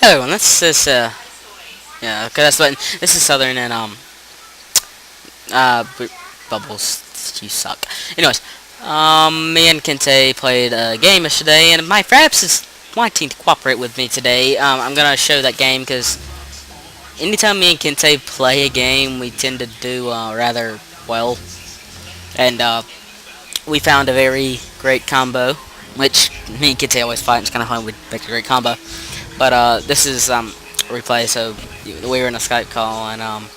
and this is yeah, okay, that's button. This is Southern and Bubbles. You suck. Anyways, me and Kente played a game yesterday, and my Fraps is wanting to cooperate with me today. I'm gonna show that game because anytime me and Kente play a game, we tend to do rather well, and we found a very great combo, which me and Kente always fight. It's kind of fun. We make a great combo, but this is replay, so we were in a Skype call, and I'm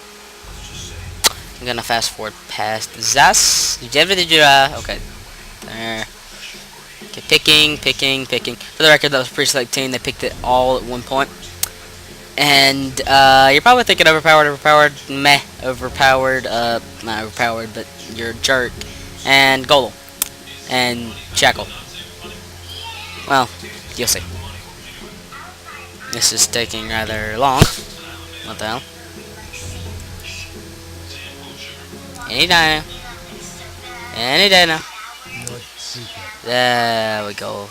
gonna fast forward past Zas. Okay, there. Okay, picking. For the record, that was a pre-select team. They picked it all at one point. And you're probably thinking overpowered, meh, overpowered, not overpowered, but you're a jerk. And Golem. And Jackal. Well, you'll see. This is taking rather long. What the hell? Any day now. There we go.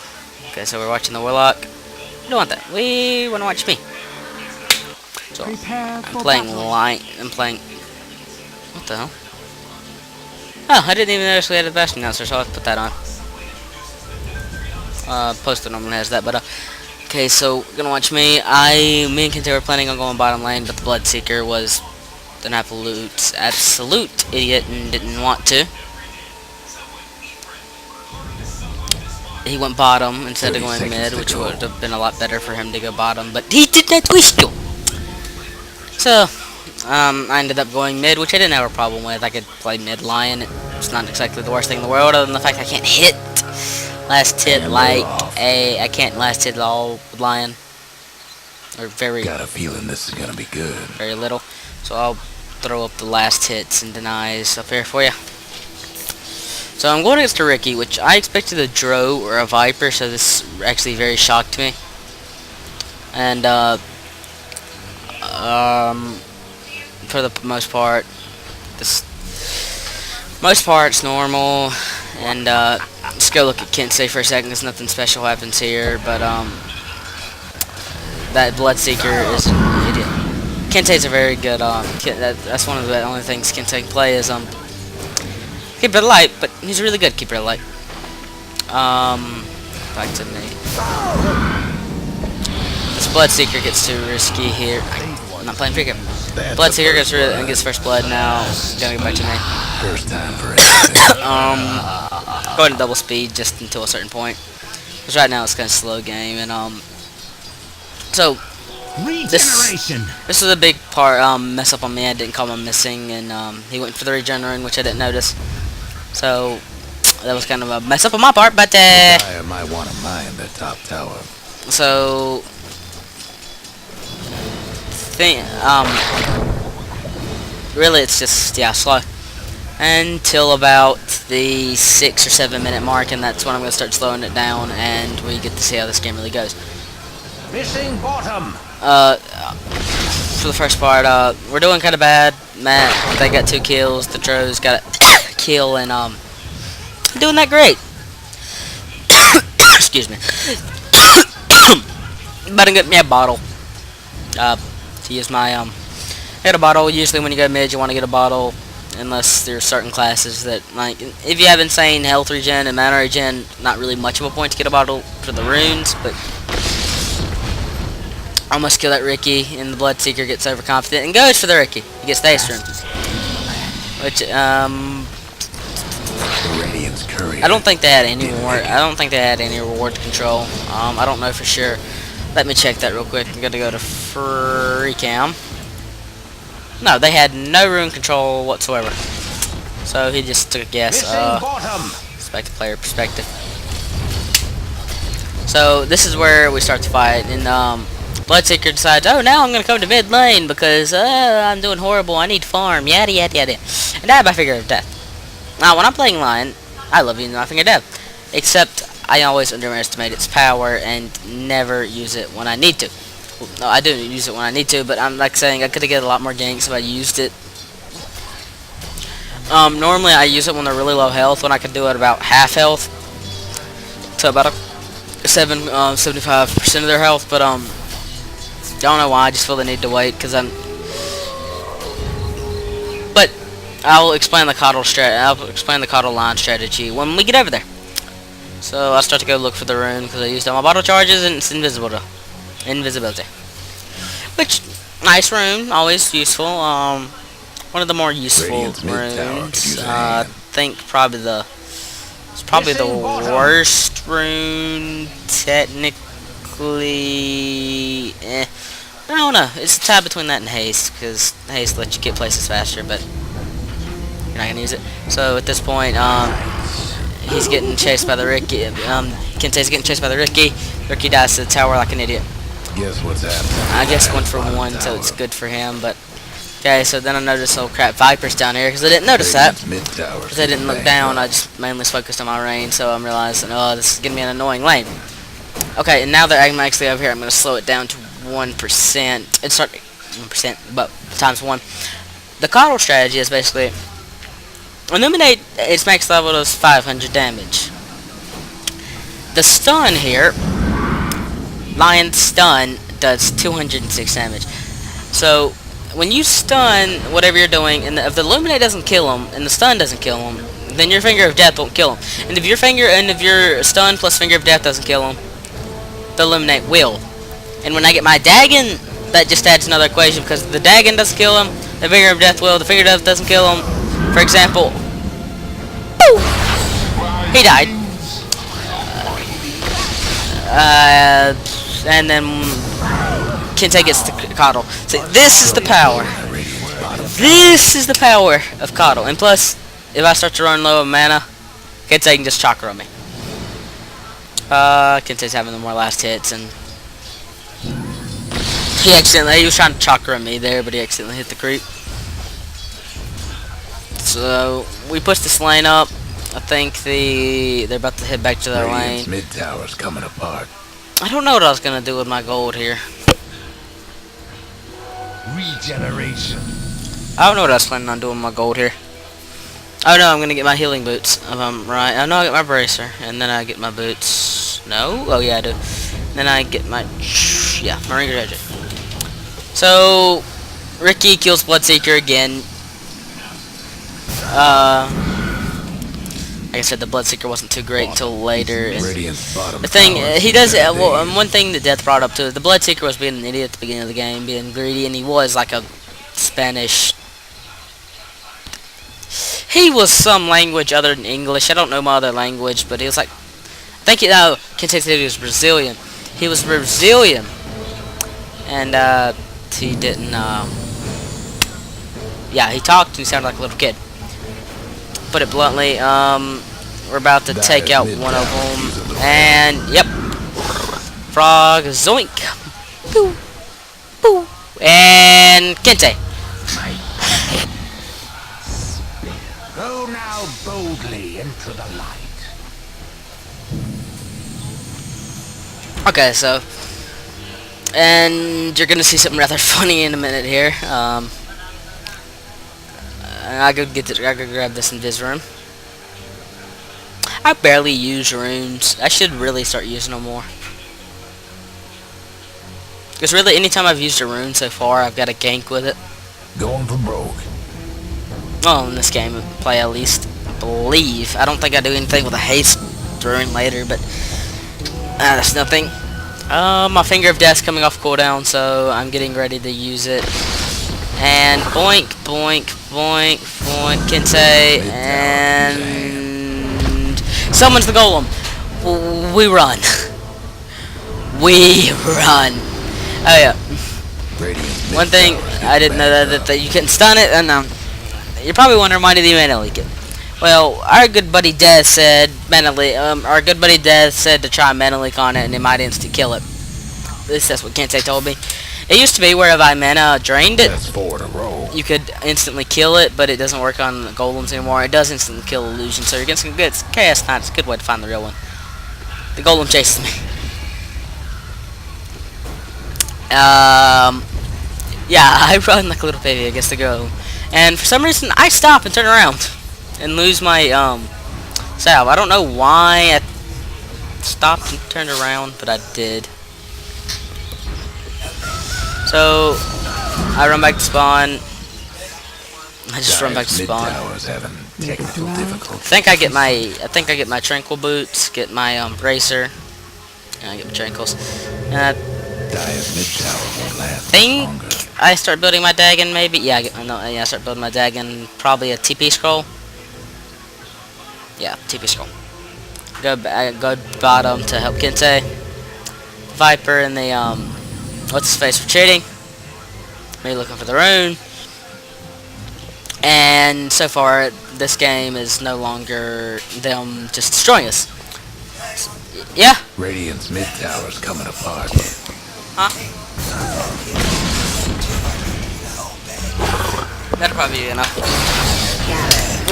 Okay, so we're watching the Warlock. We don't want that. We want to watch me. So, I'm playing Lion. What the hell? Oh, I didn't even notice we had a Bastion announcer, so I'll put that on. Poster normally has that, but okay, so we're gonna watch me. Me and Kente were planning on going bottom lane, but the Bloodseeker was an absolute idiot and didn't want to. He went bottom instead of going mid, which would have been a lot better for him to go bottom, but he did not wish to. So, I ended up going mid, which I didn't have a problem with. I could play mid Lion. It's not exactly the worst thing in the world, other than the fact I can't hit last hit I can't last hit at all with Lion. Or very... Got a feeling this is gonna be good. Very little. So I'll throw up the last hits and denies up here for you. So I'm going against a Ricky, which I expected a Dro or a Viper, so this actually very shocked me. And for the most part, it's normal. And let's go look at Kensei for a second, because nothing special happens here. But that Bloodseeker is an idiot. Kentei's a very good. That's one of the only things Kentei can play is Keeper of the Light, but he's a really good Keeper of the Light. Back to me. This Bloodseeker gets too risky here. I'm not playing Freaker. Bloodseeker gets first blood now. Gonna get back to me. First time for everything. Going to double speed just until a certain point. Because right now it's kind of slow game, and so this is a big part mess up on me. I didn't call him missing, and he went for the regenerate, which I didn't notice. So that was kind of a mess up on my part, but I might want to mine the top tower. So really it's just slow until about the 6 or 7 minute mark, and that's when I'm gonna start slowing it down, and we get to see how this game really goes. Missing bottom. For the first part, we're doing kind of bad. Matt, they got 2 kills. The Dro's got a kill, and doing that great. Excuse me. Better get me a bottle. To use my get a bottle. Usually when you go mid, you want to get a bottle, unless there's certain classes that, like, if you have insane health regen and mana regen, not really much of a point to get a bottle for the runes, but I almost kill that Ricky, and the Bloodseeker gets overconfident and goes for the Ricky. He gets the Ace Rune. Which, I don't think they had any reward control. I don't know for sure. Let me check that real quick. I'm gonna go to free cam. No, they had no rune control whatsoever. So he just took a guess. Respect the player perspective. So this is where we start to fight, and Bloodseeker decides, oh, now I'm gonna come to mid lane because I'm doing horrible. I need farm. Yada yada yada. And die by figure of death. Now, when I'm playing Lion, I love using my finger of death, except I always underestimate its power and never use it when I need to. Well, no, I do use it when I need to, but I'm like saying I could get a lot more ganks if I used it. Normally I use it when they're really low health, when I can do it about half health, so about 75% of their health. But Don't know why. I just feel the need to wait because I'm. But I'll explain the Kotl line strategy when we get over there. So I start to go look for the rune because I used all my bottle charges and it's invisibility. Which nice rune, always useful. One of the more useful Radiant's mid tower could runes. use a I hand. think probably the worst rune technically. I don't know. It's a tie between that and haste because haste lets you get places faster, but you're not gonna use it. So at this point, he's getting chased by the Ricky. Kentei's getting chased by the Ricky. Ricky dies to the tower like an idiot. Guess what's happening? I guess 1-for-1, so it's good for him. But okay, so then I noticed, oh crap, Viper's down here because I didn't notice that. Radiant's mid tower Because I didn't look down. I just mainly focused on my range, so I'm realizing, oh, this is gonna be an annoying lane. Okay, and now that I'm actually over here, I'm gonna slow it down to 1%. It's start 1%, but times 1. The Kotl strategy is basically Illuminate. Its max level is 500 damage. The stun here, Lion stun, does 206 damage. So when you stun whatever you're doing, and if the Illuminate doesn't kill him and the stun doesn't kill him, then your Finger of Death won't kill him. And if your stun plus Finger of Death doesn't kill him, the Illuminate will. And when I get my Dagon, that just adds another equation because the Dagon doesn't kill him, the Finger of Death will. The Finger of Death doesn't kill him. For example, boom, he died. And then Kentei gets the Kotl. So this is the power. This is the power of Kotl. And plus, if I start to run low on mana, Kentei can just chakra me. Kentei's having the more last hits, and he was trying to chakra me there, but he accidentally hit the creep. So we push this lane up. I think they're about to head back to their lane. Radiant's mid tower's coming apart. I don't know what I was gonna do with my gold here. Regeneration. I don't know what I was planning on doing with my gold here. Oh no, I'm gonna get my healing boots. If I'm right. I know I get my bracer, and then I get my boots. No? Oh yeah, I do. Then I get my Marine Graduate. So Ricky kills Bloodseeker again. Like I said, the Bloodseeker wasn't too great until later. And Radiant's bottom the thing tower he is does, in one thing that Death brought up to the Bloodseeker was being an idiot at the beginning of the game, being greedy, and he was like a Spanish. He was some language other than English. I don't know my other language, but he was like, I think Kentei said he was Brazilian. He was Brazilian, and he didn't. Yeah, he talked and he sounded like a little kid. Put it bluntly, we're about to take out one of them, and yep, frog, zoink, boo, boo, and Kentei. Go now boldly into the light. Okay, so, and you're gonna see something rather funny in a minute here. I go grab this invis room. I barely use runes. I should really start using them more. Because really, anytime I've used a rune so far, I've got a gank with it. Going for broke. Well, in this game, play at least, I believe. I don't think I do anything with a haste rune later, but that's nothing. My Finger of Death's coming off cooldown, so I'm getting ready to use it. And boink, boink, boink, boink, Kentei, and summons the golem. We run. We run. Oh yeah. One thing I didn't know that you can stun it, and you're probably wondering why did he mana leak it. Well, our good buddy Death said our good buddy Death said to try mana leak on it, and it might instant kill it. At least that's what Kentei told me. It used to be where if I mana drained it, That's 4 in a row. you could instantly kill it, but it doesn't work on golems anymore. It does instantly kill illusion, so you're getting some good chaos knight. It's a good way to find the real one. The golem chases me. Yeah, I run like a little baby against the golem, and for some reason I stop and turn around and lose my salve. I don't know why I stopped and turned around, but I did. So I run back to spawn. I just run back to Mid spawn. towers having technical difficulties. I think I get my tranquil boots, get my bracer, and I get my tranquils. And I Dire's mid tower won't last think longer. I start building my dagon maybe. Yeah, I start building my dagon. Probably a TP scroll. Yeah, TP scroll. Go bottom to help Kente. Viper and the what's his face for cheating. Me looking for the rune. And so far, this game is no longer them just destroying us. Yeah? Radiant's mid tower's coming apart. Huh? That'll probably be enough.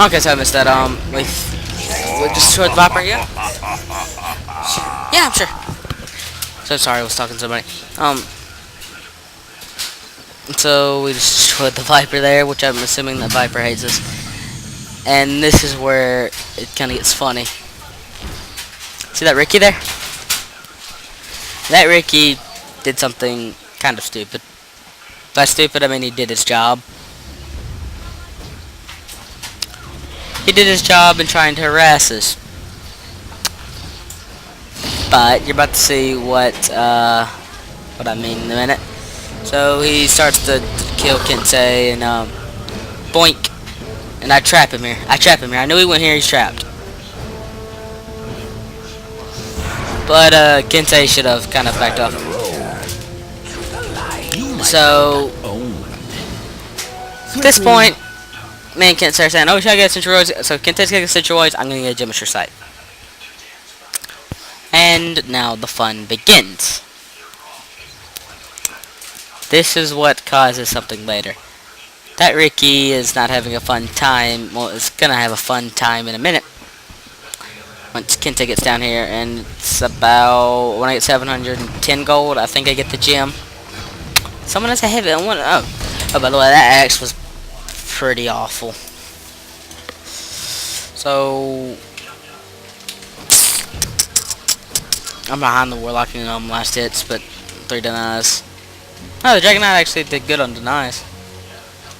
Okay, so I missed that. We just destroyed the Viper, yeah? Yeah, I'm sure. So sorry, I was talking to somebody. So we just destroyed the Viper there, which I'm assuming the Viper hates us. And this is where it kind of gets funny. See that Ricky there? That Ricky did something kind of stupid. By stupid, I mean he did his job. He did his job in trying to harass us. But you're about to see what I mean in a minute. So he starts to kill Kensei and boink, and I trap him here. I knew he went here. He's trapped. But Kensei should have kind of backed off. So at this point, me and Kensei are saying, "Oh, should I get Centroids?" So Kensei's gonna get Centroids. I'm gonna get a Geometry Sight. And now the fun begins. This is what causes something later. That Ricky is not having a fun time. Well, it's gonna have a fun time in a minute. Once Kente gets down here, and it's about when I get 710 gold, I think I get the gem. Someone has a heavy one. Oh, by the way, that axe was pretty awful. So I'm behind the Warlock in last hits, but 3 denies. Oh, the Dragon Knight actually did good on denies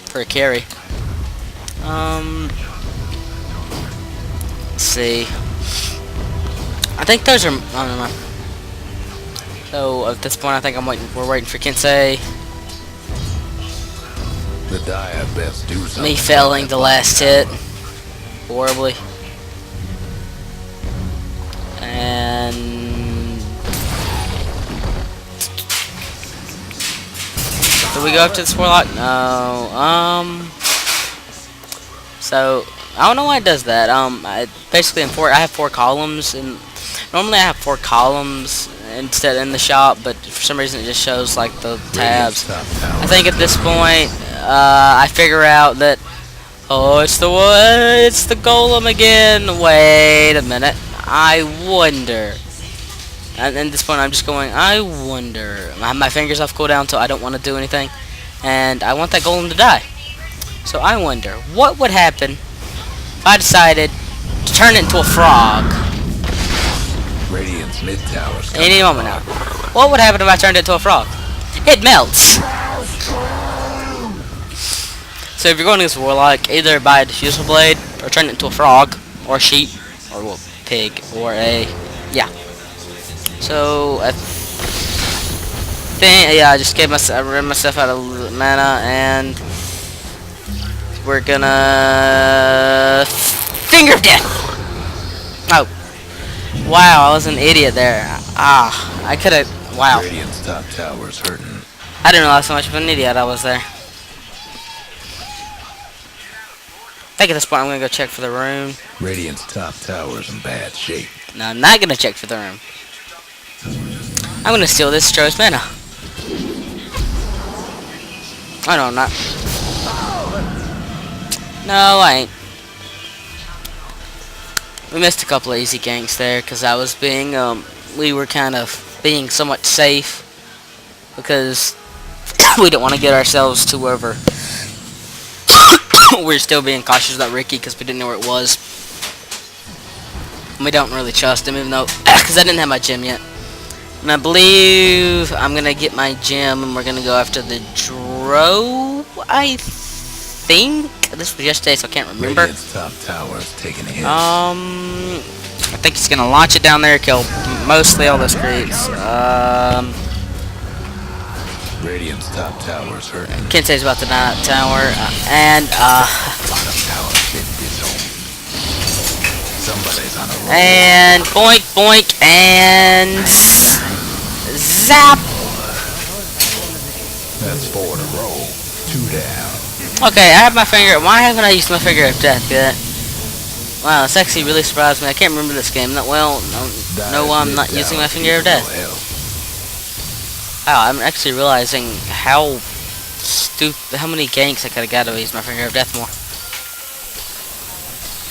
for a carry. Let's see. I think those are. I don't know. So at this point, I think we're waiting for Kensei. The Dire best do something. Me failing the last hit horribly, and do we go up to this Warlock? No. So I don't know why it does that. Basically I have 4 columns, and normally I have 4 columns instead in the shop, but for some reason it just shows like the tabs. I think at this point, I figure out that it's the golem again. Wait a minute. I wonder. And at this point, I'm just going, I wonder. I have my fingers off cooldown, so I don't want to do anything. And I want that golem to die. So I wonder, what would happen if I decided to turn it into a frog? Radiant's mid towers. Any moment now. What would happen if I turned it into a frog? It melts. So if you're going against a Warlock, either buy a diffusal blade, or turn it into a frog, or a sheep, or a pig, or a... yeah. So, I think, yeah, I just I ran myself out of mana, and we're gonna Finger of Death. Oh, wow, I was an idiot there. I could have. Wow, Radiant's top tower's hurting. I didn't realize how much of an idiot I was there. I think at this point I'm gonna go check for the rune. Radiant's top tower's in bad shape. No, I'm not gonna check for the rune. I'm gonna steal this Stroh's mana. Oh no, I'm not. No, I ain't. We missed a couple of easy ganks there because I was being, we were kind of being somewhat safe because we didn't want to get ourselves too over. We're still being cautious about Ricky because we didn't know where it was. And we don't really trust him, even though, because I didn't have my gem yet. And I believe I'm gonna get my gem and we're gonna go after the Dro, I think. This was yesterday, so I can't remember. Radiant's top tower is taking hits. I think he's gonna launch it down there, kill mostly all those creeps. Radiant's top tower is hurting. Kensei's about to die at tower, Bottom tower hit his home. Somebody's on a roll. and boink, boink, and zap. That's 4 in a row. 2 down. Okay, I have my finger. Why haven't I used my finger of death yet? Wow, this actually really surprised me. I can't remember this game that well. No, I'm not using my finger of death. Wow, I'm actually realizing how how many ganks I could have got if I used my finger of death more.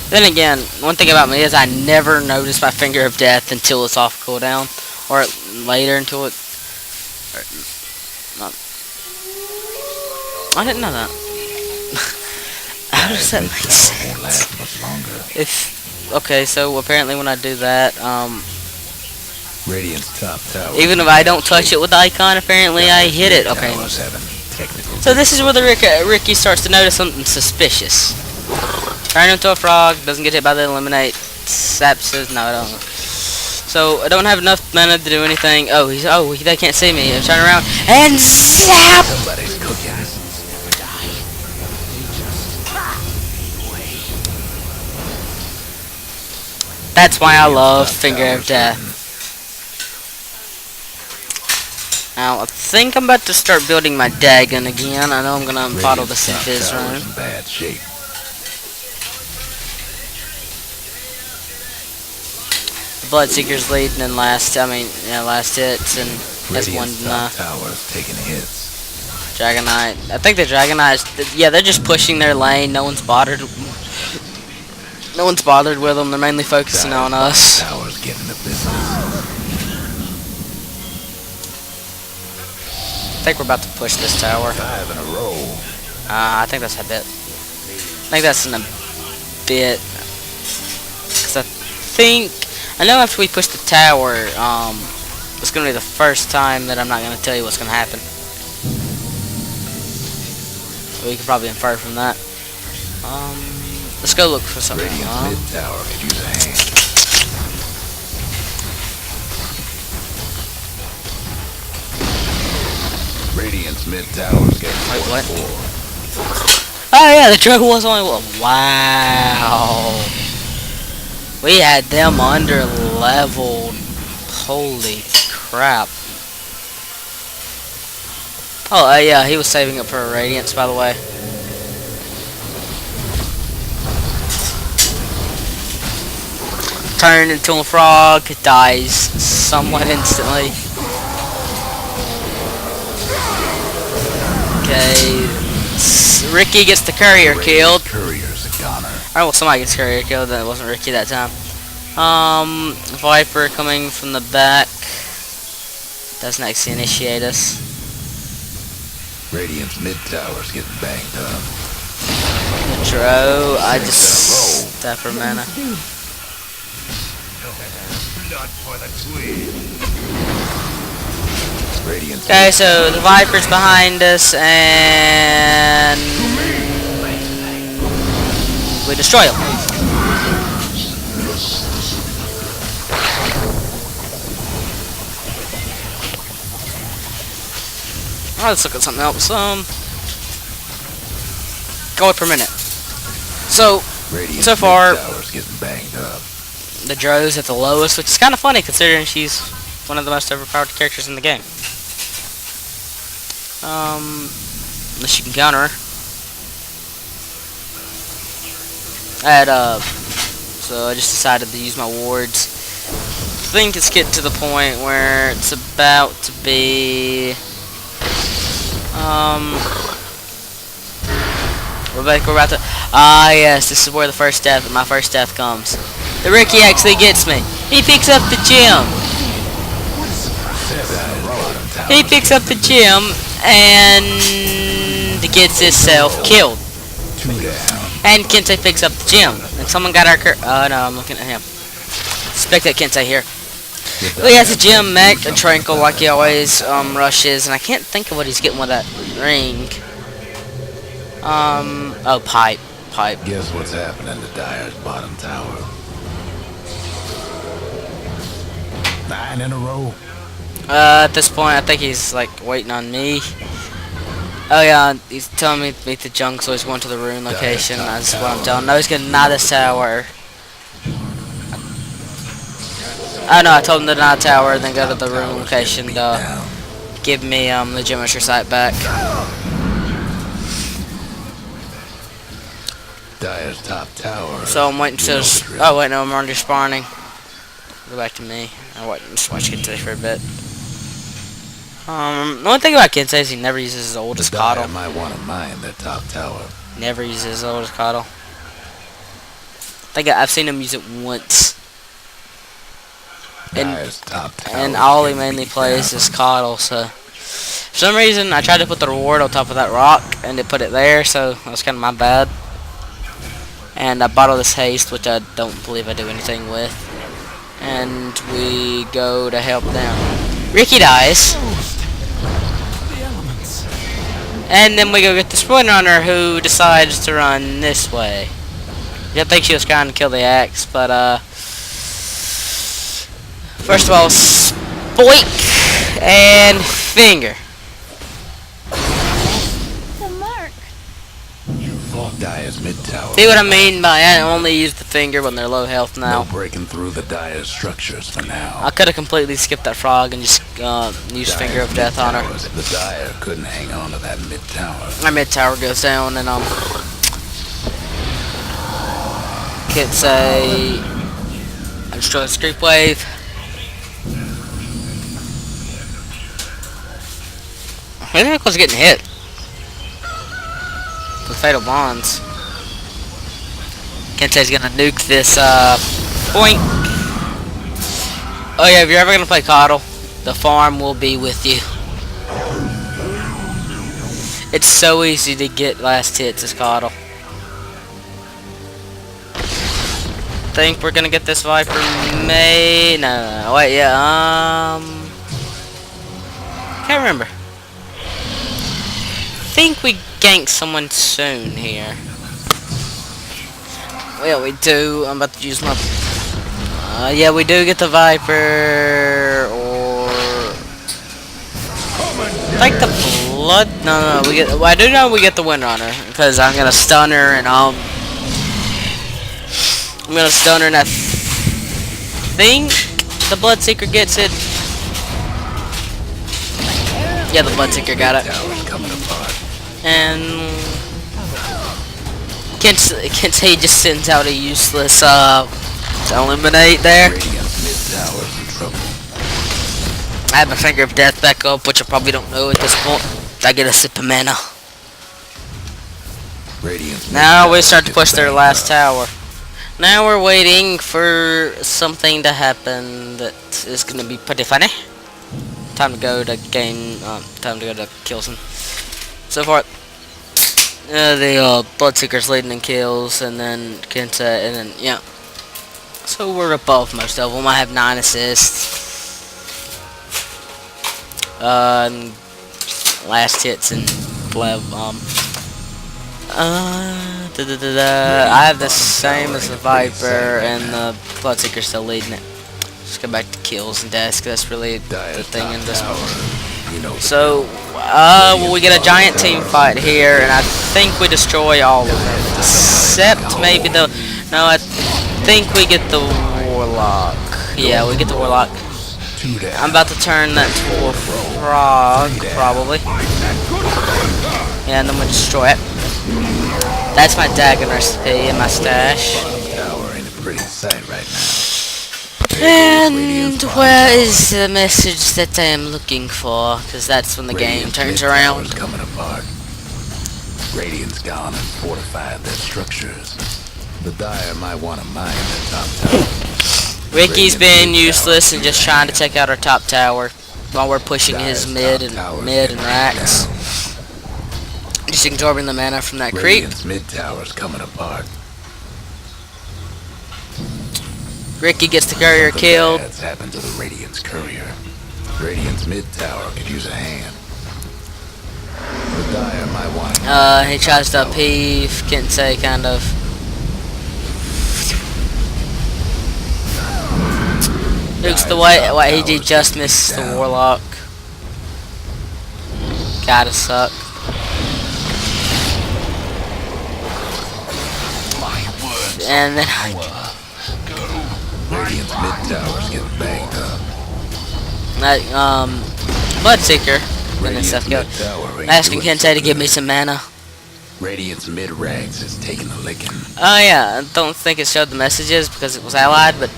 Then again, one thing about me is I never notice my finger of death until it's off cooldown, or later until it. Not, I didn't know that. How does that make sense? If okay, so apparently when I do that, Radiant's top tower. even if I don't touch it with the icon, apparently I hit it. Okay. So this is where the Ricky starts to notice something suspicious. Turn into a frog, doesn't get hit by the eliminate. Sap says no, I don't. So I don't have enough mana to do anything. They can't see me. I turn around and zap. Somebody's cooking. That's why I love Finger of Death. Now I think I'm about to start building my Dagon again. I know I'm gonna bottle the Invis run. In bad shape. Bloodseeker's leading in last hits and has one Radiant's top tower is taking hits. Dragonite. I think the Dragonite, yeah, they're just pushing their lane. No one's bothered. No one's bothered with them. They're mainly focusing on us. Tower's getting the business. I think we're about to push this tower. 5 in a row. I think that's a bit. I think that's in a bit. Cause I know after we push the tower, it's gonna be the first time that I'm not gonna tell you what's gonna happen. We can probably infer from that. Let's go look for something. Radiant's mid tower could use a hand. Radiant's mid tower's getting Wait, what? 4. Oh yeah, the drug was only one. Wow. We had them under leveled. Holy crap. Oh yeah, he was saving up for a radiance, by the way. Turned into a frog, dies somewhat instantly. Okay, Ricky gets the courier killed. Courier's a goner. Alright, well, somebody gets courier killed. That wasn't Ricky that time. Viper coming from the back. Doesn't actually initiate us. Radiant's mid tower's getting banged up. Intro. I just step for mana. Blood for the twin. Radiant's Okay, so the Viper's behind us, and we destroy him. Alright, let's look at something else. Gold per minute. So Radiant's so far, mid tower's getting banged up. the Dro's at the lowest, which is kind of funny considering she's one of the most overpowered characters in the game. Unless you can counter her. So I just decided to use my wards. I think it's getting to the point where it's about to be... we're about to... Ah, yes, this is where my first death comes. The Ricky actually gets me. He picks up the gem. He picks up the gem and gets himself killed. 2 down. And Kensei picks up the gem. And someone got our no, I'm looking at him. Spectate Kensei here. Well, he has a gym mech, a tranquil like he always rushes, and I can't think of what he's getting with that ring. Oh, pipe. Guess what's happening to Dyer's bottom tower? 9 in a row. At this point, I think he's like waiting on me. Oh yeah, he's telling me to meet the junk, so he's going to the rune location. That's what I'm telling him. No, he's getting out of this tower. Oh no, I told him to deny the tower and then go to the rune location to give me the geometry site back. Dyer's top tower. So I'm waiting till. Oh wait, no, I'm already spawning. Go back to me. Just watch Kensei for a bit. The one thing about Kensei is he never uses his oldest Kotl. Dyer might want to mine that top tower. Never uses his oldest Kotl. I think I've seen him use it once. Dyer's top tower. And all he mainly plays is Kotl, so for some reason I tried to put the reward on top of that rock and it put it there, so that was kind of my bad. And I bought all this haste, which I don't believe I do anything with. And we go to help them. Ricky dies. And then we go get the Spoon Runner, who decides to run this way. I think she was trying to kill the axe, but first of all, spoink and finger. Dyer's mid tower. See what I mean by I only use the finger when they're low health now. No breaking through the Dyer structures for now. I could have completely skipped that frog and just used Finger of Death on her. The Dyer couldn't hang on to that mid tower. My mid tower goes down and can't say I destroy the creep wave. I think I was getting hit with fatal bonds. Kensei's gonna nuke this point. Oh yeah, if you're ever gonna play Kotl, the farm will be with you. It's so easy to get last hits as Kotl. Think we're gonna get this Viper May? No, wait, yeah, can't remember. Think we gank someone soon here. Well, we do. I'm about to use my. Yeah, we do get the Viper, or I think the blood. No, we get. Well, I do know we get the Windrunner because I'm gonna stun her and I'm gonna stun her and I think the Bloodseeker gets it. Yeah, the Bloodseeker got it. And Kensei just sends out a useless eliminate there. I have my Finger of Death back up, which I probably don't know at this point. I get a sip of mana. Now we start to push their last tower. Now we're waiting for something to happen that is going to be pretty funny. Time to go to gain. Time to go to kills and so far. The Bloodseeker's leading in kills, and then Kensei, and then yeah. So we're above most of them. I have 9 assists. Last hits and I have the same as the Viper, and the Bloodseeker's still leading it. Just go back to kills and deaths, 'cause that's really the thing in this one. So, well, we get a giant team fight here, and I think we destroy all of them, except maybe the. No, I think we get the Warlock. Yeah, we get the Warlock. I'm about to turn that to a frog, probably. Yeah, and then we destroy it. That's my Dagon recipe in my stash. And where is the message that I am looking for? Because that's when the game turns around. Coming apart. Radiant's gone and fortified their structures. The Dyer might want to mine the top tower. Ricky's been useless and just trying to take out our top tower while we're pushing his mid and racks. Just absorbing the mana from that creep. Mid tower's coming apart. Ricky gets the courier Something killed. bad's happened to the Radiant's courier. Radiant's mid tower could use a hand. The Dire might want to He tries to upheave, Kensei kind of. Nukes the way. Wait, he just missed the Warlock. Gotta suck. And then Radiant's mid tower's getting banged up. that Bloodseeker. And then Radiant's stuff go. mid tower ain't Asking doing Kensei so to give good. me some mana. Radiant's mid ranks is taking a licking. Oh yeah, I don't think it showed the messages because it was allied, but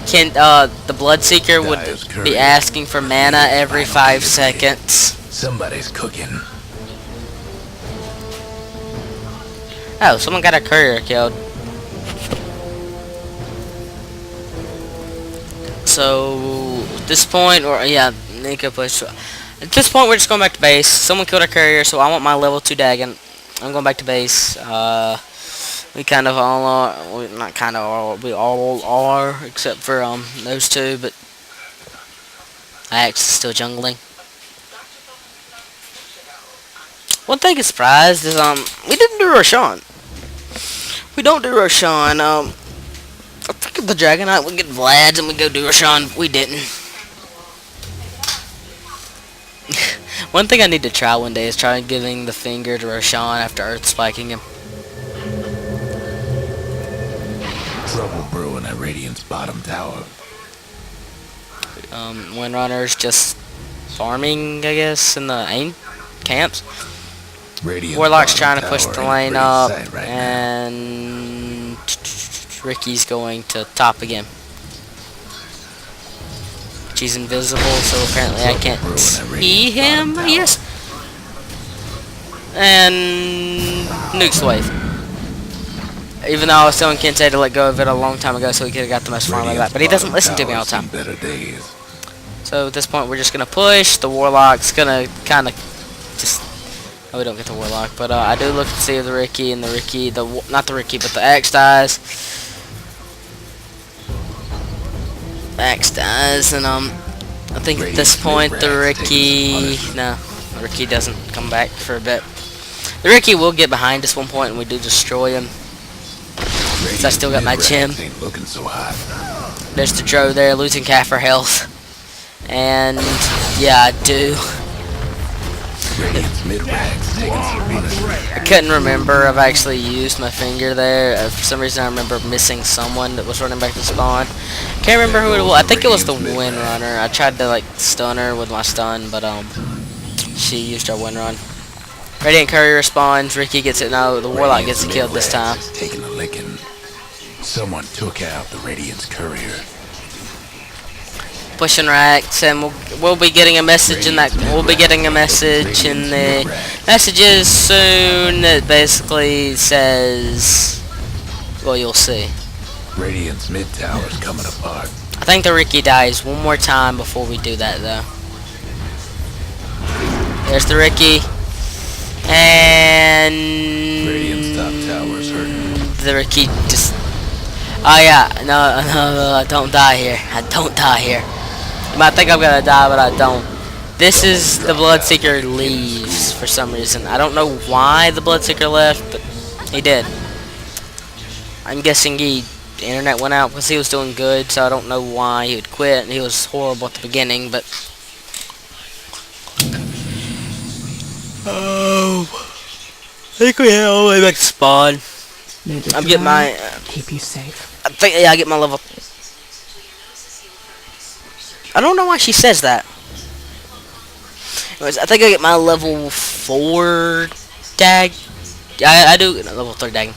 the Bloodseeker would Dire's be courier. asking for mana every 5 Finally hit. seconds. Somebody's cooking. Oh, someone got a courier killed. So at this point, or yeah, Nico pushed. At this point, we're just going back to base. Someone killed our courier, so I want my level 2 Dagon. I'm going back to base. We kind of all are. We not kind of are. We all are, except for those two. But Axe is still jungling. One thing I'm surprised is we didn't do Roshan. We don't do Roshan. I think the Dragonite would get Vlad's and we go do Roshan. We didn't. One thing I need to try one day is try giving the finger to Roshan after Earth spiking him. Trouble brewing at Radiant's bottom tower. Windrunner's just farming, I guess, in the aim camps. Radiant's Warlock's bottom trying to push tower the ain't lane pretty up, sight right now. and Ricky's going to top again. She's invisible, so apparently I can't see him, I guess. And nukes the wave. Even though I was telling Kensei to let go of it a long time ago so he could have got the most farm of that, but he doesn't listen to me all the time. Better days. So at this point we're just going to push. The Warlock's going to kind of just... Oh, we don't get the Warlock, but I do look to see the Ricky, and the Ricky, not the Ricky, but the Axe dies. Axe dies, and I think at this point the Ricky... No, the Ricky doesn't come back for a bit. The Ricky will get behind us one point, and we do destroy him. So I still got my gem. Ain't looking so hot. There's the Dro there, losing half her health. And yeah, I do. Radiant's mid-ranks taking some punishment. I couldn't remember. I've actually used my finger there. For some reason, I remember missing someone that was running back to spawn. Can't remember who it was. I think it was the Windrunner. I tried to like stun her with my stun, but she used her Windrun. Radiant Courier respawns. Ricky gets it. No, the Warlock gets it killed this time. Radiant's taking a licking. Someone took out the Radiant's courier. Pushing racks, and we'll be getting a message in that. We'll be getting a message in the messages soon that basically says, well, you'll see. Radiant's mid tower's coming apart. I think the Ricky dies one more time before we do that, though. There's the Ricky, and Radiant's top tower's hurting. the Ricky just. Oh yeah, no, don't die here. I don't die here. You might think I'm gonna die, but I don't. This is the Bloodseeker leaves for some reason. I don't know why the Bloodseeker left, but he did. I'm guessing the internet went out because he was doing good, so I don't know why he would quit. He was horrible at the beginning, but... Oh... I think we head all the way back to spawn. I'm getting my... keep you safe. I think, yeah, I get my level... I don't know why she says that. Anyways, I think I get my level 4 dag. I do get a level 3 dag.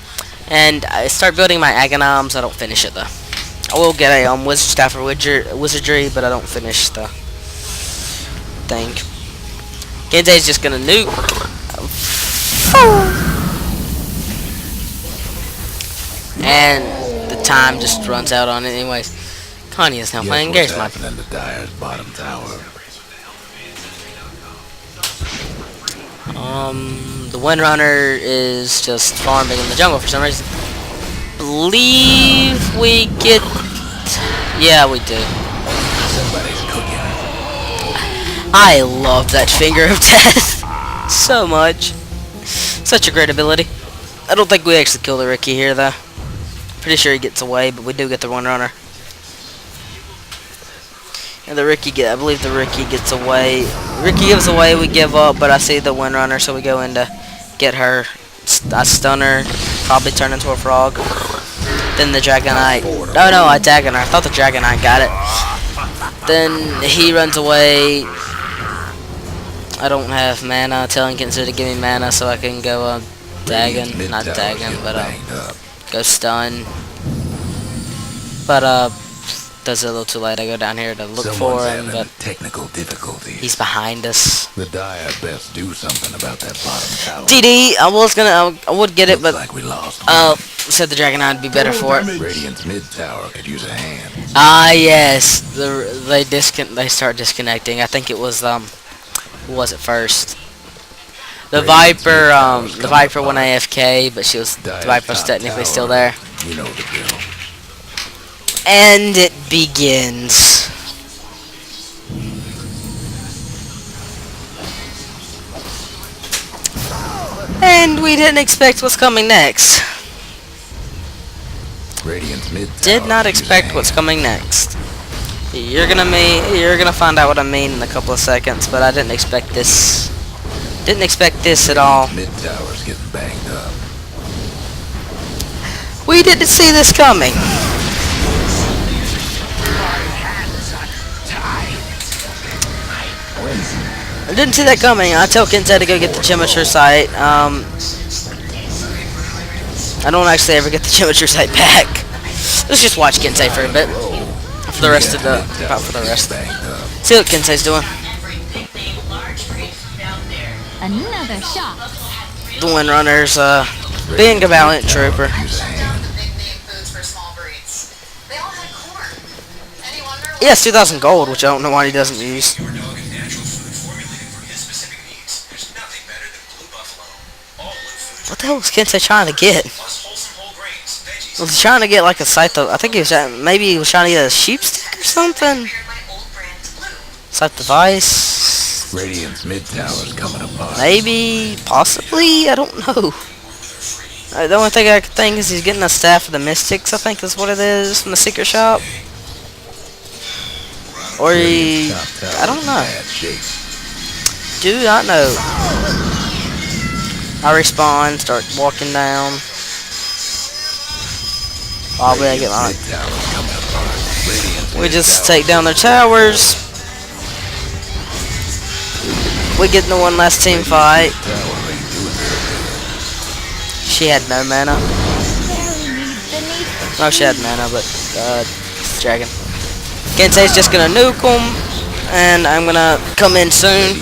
And I start building my Aghanim's. I don't finish it though. I will get a Wizard Staff for Wizardry, but I don't finish the thing. Kensei's just gonna nuke. And the time just runs out on it anyways. Connie is now playing Gary's mod. In the Dire's bottom tower. The Windrunner is just farming in the jungle for some reason. Believe we get Yeah, we do. Somebody's cooking. I love that finger of death so much. Such a great ability. I don't think we actually kill the Ricky here, though. Pretty sure he gets away, but we do get the one runner. And I believe the Ricky gets away. Ricky gives away, we give up, but I see the one runner, so we go in to get her. I stun her, probably turn into a frog. Then the Dragonite. Oh no, I tag her. I thought the Dragonite got it. Then he runs away. I don't have mana. Telling Kensu to give me mana so I can go dagging. Not dagging, but go stun. But does it a little too late. I go down here to look for him, but technical difficulties. he's behind us. The Dire best do something about that bottom tower. DD, I would get it, but Looks like we lost. said the Dragonite would be better for it. Radiant's mid tower could use a hand. Ah yes, they start disconnecting. I think it was who was it first? The Viper went AFK, but the Viper was technically still there. You know the drill. And it begins. And we didn't expect what's coming next. Radiant's mid tower Did not could use a expect hand. what's coming next. You're gonna find out what I mean in a couple of seconds, but I didn't expect this. Didn't expect this at all. Mid tower's getting banged up. We didn't see this coming. I didn't see that coming. I tell Kensei to go get the Chimichurri sight. I don't actually ever get the Chimichurri sight back. Let's just watch Kensei for a bit. For the rest of the, about for the rest. See what Kensei's doing. Another shot. The Windrunner's being a valiant trooper. Yes, 2,000 gold, which I don't know why he doesn't use. What the hell was Kensei trying to get? Was he trying to get like a Scythe? I think he was maybe he was trying to get a sheep stick or something. Scythe device. Radiant's mid tower's coming apart. Maybe, possibly, I don't know. The only thing I could think is he's getting a staff of the Mystics. I think is what it is from the secret shop. Or he, I don't know. Do not know. I respawn, start walking down. Probably I get mine. We just take down their towers. We get into one last team fight. She had no mana. No, she had mana, but dragon. Kensei's just gonna nuke him, and I'm gonna come in soon.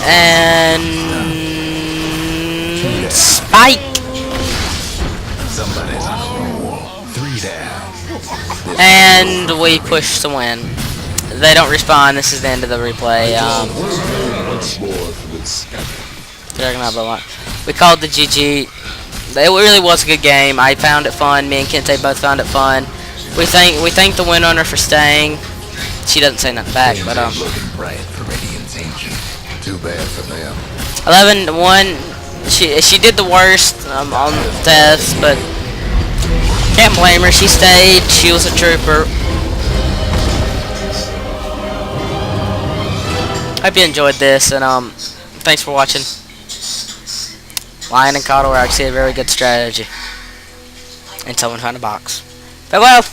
And spike. Somebody's on a roll. 3 down. And we push to win. They don't respawn. This is the end of the replay. We called the GG. It really was a good game. I found it fun. Me and Kente both found it fun. We thank the Windrunner for staying. She doesn't say nothing back, but Looking bright for Radiant's Ancient. Too bad for them. 11-1. She did the worst on deaths, but can't blame her. She stayed. She was a trooper. Hope you enjoyed this, and thanks for watching. Lion+Kotl are actually a very good strategy. And someone found a box. Farewell!